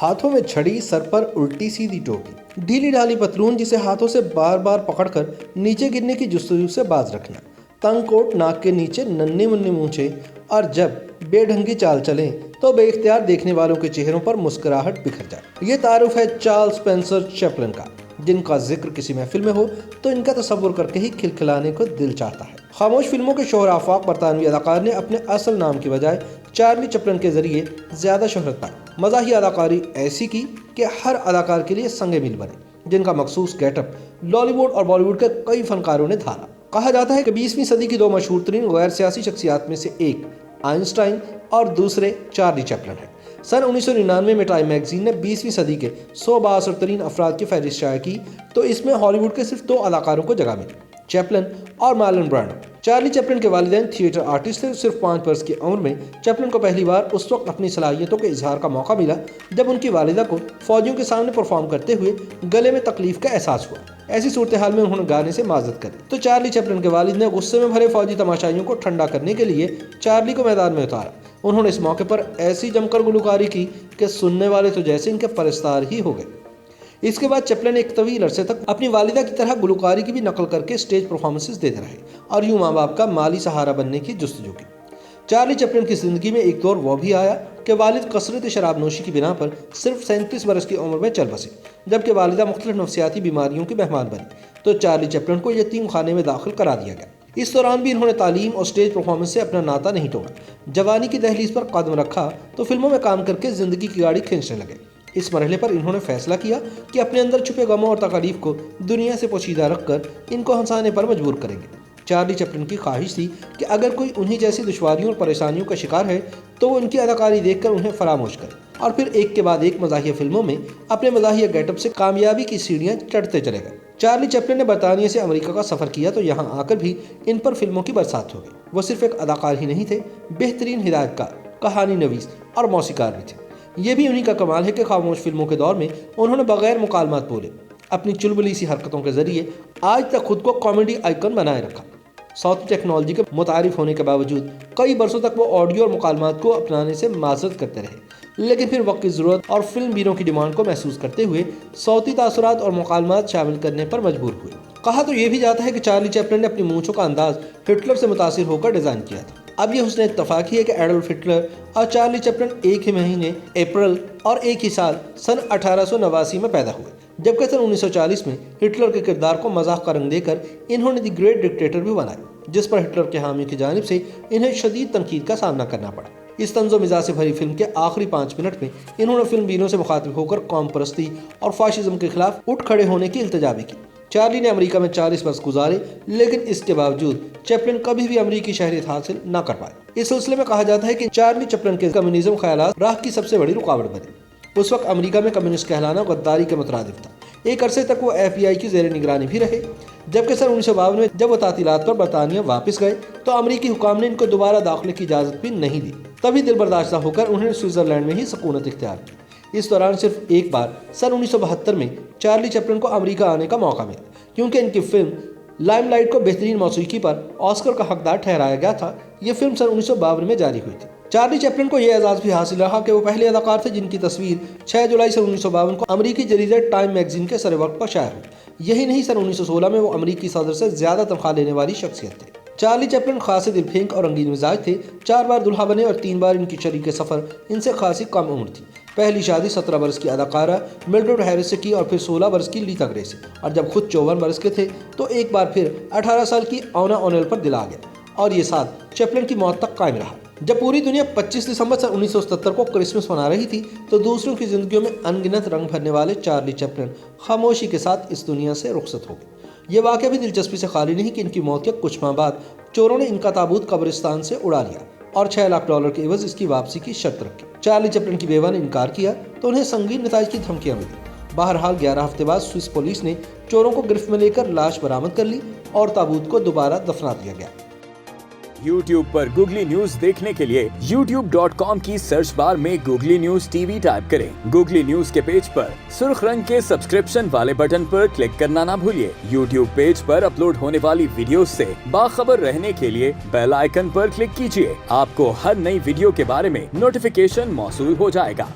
ہاتھوں میں چھڑی، سر پر الٹی سیدھی ٹوپی، ڈھیلی ڈھالی پتلون جسے ہاتھوں سے بار بار پکڑ کر نیچے گرنے کی جستجو سے باز رکھنا، تنگ کوٹ، ناک کے نیچے ننھی منھی مونچھیں، اور جب بے ڈھنگی چال چلیں تو بے اختیار دیکھنے والوں کے چہروں پر مسکراہٹ بکھر جائے۔ یہ تعارف ہے چارلز اسپینسر چیپلن کا، جن کا ذکر کسی محفل میں ہو تو ان کا تصور کر کے ہی کھلکھلانے کو دل چاہتا ہے۔ خاموش فلموں کے شہر آفاق برطانوی اداکار نے اپنے اصل نام کی بجائے چارلی چیپلن کے ذریعے زیادہ شہرت پائی، مزاحیہ اداکاری ایسی کی کہ ہر اداکار کے لیے سنگ میل بنے، جن کا مخصوص گیٹ اپ لالی ووڈ اور بالی ووڈ کے کئی فنکاروں نے دھارا۔ کہا جاتا ہے کہ 20ویں صدی کی دو مشہور ترین غیر سیاسی شخصیات میں سے ایک آئنسٹائن اور دوسرے چارلی چیپلن ہے۔ سن 1999 میں ٹائم میگزین نے 20ویں صدی کے 100 بااثر ترین افراد کی فہرست شائع کی تو اس میں ہالی ووڈ کے صرف 2 اداکاروں کو جگہ ملی، چیپلن اور مارلن برانڈو۔ چارلی چیپلن کے والدین تھیٹر آرٹسٹ تھے۔ صرف 5 برس کی عمر میں چیپلن کو پہلی بار اس وقت اپنی صلاحیتوں کے اظہار کا موقع ملا جب ان کی والدہ کو فوجیوں کے سامنے پرفارم کرتے ہوئے گلے میں تکلیف کا احساس ہوا۔ ایسی صورتحال میں انہوں نے گانے سے معذرت کری تو چارلی چیپلن کے والد نے غصے میں بھرے فوجی تماشائیوں کو ٹھنڈا کرنے کے لیے چارلی کو میدان میں اتارا۔ انہوں نے اس موقع پر ایسی جم کر گلوکاری کی کہ سننے والے تو جیسے ان کے پرستار ہی ہو گئے۔ اس کے بعد چیپلن ایک طویل عرصے تک اپنی والدہ کی طرح گلوکاری کی بھی نقل کر کے اسٹیج پرفارمنسز دیتے رہے اور یوں ماں باپ کا مالی سہارا بننے کی جستجو کی۔ چارلی چیپلن کی زندگی میں ایک دور وہ بھی آیا کہ والد کثرت شراب نوشی کی بنا پر صرف 37 برس کی عمر میں چل بسے، جبکہ والدہ مختلف نفسیاتی بیماریوں کی مہمان بنی تو چارلی چیپلن کو یتیم خانے میں داخل کرا دیا گیا۔ اس دوران بھی انہوں نے تعلیم اور اسٹیج پرفارمنس سے اپنا ناتا نہیں توڑا۔ جوانی کی دہلیز پر قدم رکھا تو فلموں میں کام کر کے زندگی کی گاڑی کھینچنے لگے۔ اس مرحلے پر انہوں نے فیصلہ کیا کہ اپنے اندر چھپے غموں اور تکالیف کو دنیا سے پوشیدہ رکھ کر ان کو ہنسانے پر مجبور کریں گے۔ چارلی چیپلن کی خواہش تھی کہ اگر کوئی انہی جیسی دشواریوں اور پریشانیوں کا شکار ہے تو وہ ان کی اداکاری دیکھ کر انہیں فراموش کرے اور پھر ایک کے بعد ایک مزاحیہ فلموں میں اپنے مزاحیہ گیٹ اپ سے کامیابی کی سیڑھیاں چڑھتے چلے گئے۔ چارلی چیپلن نے برطانیہ سے امریکہ کا سفر کیا تو یہاں آ کر بھی ان پر فلموں کی برسات ہو گئی۔ وہ صرف ایک اداکار ہی نہیں تھے، بہترین ہدایت کار، کہانی نویس اور موسیقار بھی تھے۔ یہ بھی انہی کا کمال ہے کہ خاموش فلموں کے دور میں انہوں نے بغیر مکالمات بولے اپنی چلبلی سی حرکتوں کے ذریعے آج تک خود کو کامیڈی آئیکن بنائے رکھا۔ صوتی ٹیکنالوجی کے متعارف ہونے کے باوجود کئی برسوں تک وہ آڈیو اور مکالمات کو اپنانے سے معذرت کرتے رہے، لیکن پھر وقت کی ضرورت اور فلم بیروں کی ڈیمانڈ کو محسوس کرتے ہوئے صوتی تاثرات اور مکالمات شامل کرنے پر مجبور ہوئے۔ کہا تو یہ بھی جاتا ہے کہ چارلی چیپلن نے اپنی مونچھوں کا انداز ہٹلر سے متاثر ہو کر ڈیزائن کیا تھا۔ اب یہ حسن اتفاق ہی ہے کہ ایڈولف ہٹلر اور چارلی چیپلن ایک ہی مہینے اپریل اور ایک ہی سال سن 1889 میں پیدا ہوئے، جبکہ سن 1940 میں ہٹلر کے کردار کو مذاق کا رنگ دے کر انہوں نے دی گریٹ ڈکٹیٹر بھی بنایا، جس پر ہٹلر کے حامیوں کی جانب سے انہیں شدید تنقید کا سامنا کرنا پڑا۔ اس طنز و مزاح سے بھری فلم کے آخری 5 منٹ میں انہوں نے فلم بیروں سے مخاطب ہو کر قوم پرستی اور فاشزم کے خلاف اٹھ کھڑے ہونے کی التجا بھی کی۔ چارلی نے امریکہ میں 40 برس گزارے، لیکن اس کے باوجود چیپلن کبھی بھی امریکی شہریت حاصل نہ کر پائے۔ اس سلسلے میں کہا جاتا ہے کہ چارلی چیپلن کے کمیونزم خیالات راہ کی سب سے بڑی رکاوٹ بنے۔ اس وقت امریکہ میں کمیونسٹ کہلانا غداری کے مترادف تھا۔ ایک عرصے تک وہ FBI کی زیر نگرانی بھی رہے، جبکہ سن 1952 میں جب وہ تعطیلات پر برطانیہ واپس گئے تو امریکی حکام نے ان کو دوبارہ داخلے کی اجازت بھی نہیں دی۔ تبھی دل برداشتہ ہو کر انہوں نے سوئٹزرلینڈ میں ہی سکونت اختیار کی۔ اس دوران صرف ایک بار سن 1972 میں چارلی چیپلن کو امریکہ آنے کا موقع ملا، کیونکہ ان کی فلم لائم لائٹ کو بہترین موسیقی پر آسکر کا حقدار ٹھہرایا گیا تھا۔ یہ فلم سن 1952 میں جاری ہوئی تھی۔ چارلی چیپلن کو یہ اعزاز بھی حاصل رہا کہ وہ پہلے اداکار تھے جن کی تصویر 6 جولائی سن 1952 کو امریکی جریدہ ٹائم میگزین کے سر وقت پر شائع ہوئی۔ یہی نہیں، سن 1916 میں وہ امریکی صدر سے زیادہ تنخواہ لینے والی شخصیت تھے۔ چارلی چیپلن خاصے دل پھینک اور رنگین مزاج تھے۔ 4 بار دلہا بنے اور 3 بار ان کی شریک سفر ان سے خاصی کم عمر تھی۔ پہلی شادی 17 برس کی اداکارہ ملڈریڈ ہیرس سے کی اور پھر 16 برس کی لیتا گرے سے، اور جب خود 54 برس کے تھے تو ایک بار پھر 18 سال کی اونا اونیل پر دل آ گیا اور یہ ساتھ چیپلن کی موت تک قائم رہا۔ جب پوری دنیا 25 دسمبر سن 1977 کو کرسمس منا رہی تھی تو دوسروں کی زندگیوں میں ان گنت رنگ بھرنے والے چارلی چیپلن خاموشی کے ساتھ اس دنیا سے رخصت ہو گئے۔ یہ واقعہ بھی دلچسپی سے خالی نہیں کہ ان کی موت کے کچھ ماہ بعد چوروں نے ان کا تابوت قبرستان سے اڑا لیا اور $6 لاکھ کے عوض اس کی واپسی کی شرط رکھی۔ چارلی چیپلن کی بیوہ نے انکار کیا تو انہیں سنگین نتائج کی دھمکیاں ملی۔ بہرحال 11 ہفتے بعد سوئس پولیس نے چوروں کو گرفت میں لے کر لاش برآمد کر لی اور تابوت کو دوبارہ دفنا دیا گیا۔ YouTube پر گوگلی نیوز دیکھنے کے لیے youtube.com کی سرچ بار میں گوگلی نیوز TV ٹائپ کریں۔ گوگلی نیوز کے پیج پر سرخ رنگ کے سبسکرپشن والے بٹن پر کلک کرنا نہ بھولیے۔ YouTube پیج پر اپلوڈ ہونے والی ویڈیوز سے باخبر رہنے کے لیے بیل آئیکن پر کلک کیجیے۔ آپ کو ہر نئی ویڈیو کے بارے میں نوٹیفیکیشن موصول ہو جائے گا۔